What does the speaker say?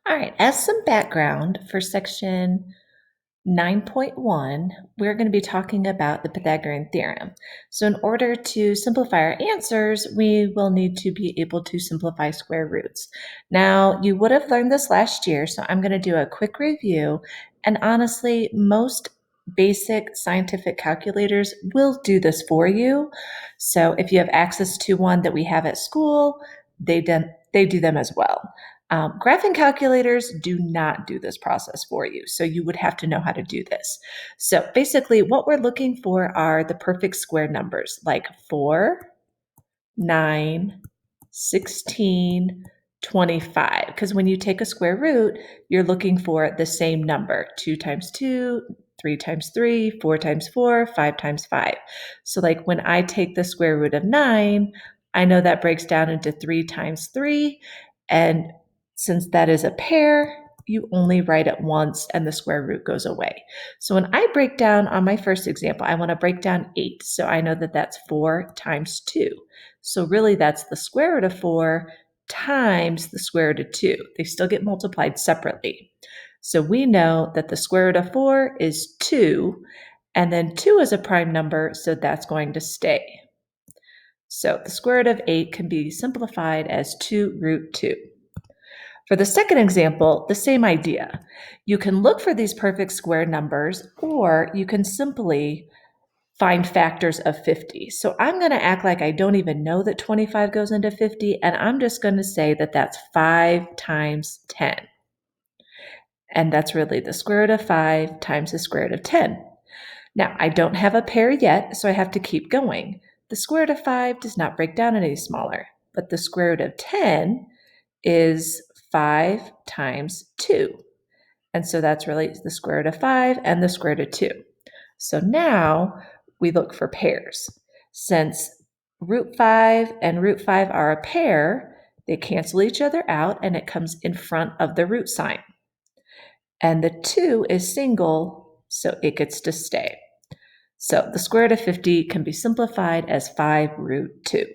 All right, as some background for section 9.1, we're going to be talking about the Pythagorean theorem. So in order to simplify our answers, we will need to be able to simplify square roots. Now, you would have learned this last year, so I'm going to do a quick review. And honestly, most basic scientific calculators will do this for you. So if you have access to one that we have at school, they do them as well. Graphing calculators do not do this process for you, so you would have to know how to do this. So basically, what we're looking for are the perfect square numbers like 4, 9, 16, 25. Because when you take a square root, you're looking for the same number 2 times 2, 3 times 3, 4 times 4, 5 times 5. So, like when I take the square root of 9, I know that breaks down into 3 times 3. And since that is a pair, you only write it once and the square root goes away. So when I break down on my first example, I want to break down 8. So I know that that's 4 times 2. So really that's the square root of 4 times the square root of 2. They still get multiplied separately. So we know that the square root of 4 is 2, and then 2 is a prime number, so that's going to stay. So the square root of 8 can be simplified as 2 root 2. For the second example, the same idea. You can look for these perfect square numbers, or you can simply find factors of 50. So I'm going to act like I don't even know that 25 goes into 50, and I'm just going to say that that's 5 times 10. And that's really the square root of 5 times the square root of 10. Now, I don't have a pair yet, so I have to keep going. The square root of 5 does not break down any smaller, but the square root of 10 is 5 times 2. And so that's really the square root of 5 and the square root of 2. So now we look for pairs. Since root 5 and root 5 are a pair, they cancel each other out and it comes in front of the root sign. And the 2 is single, so it gets to stay. So the square root of 50 can be simplified as 5 root 2.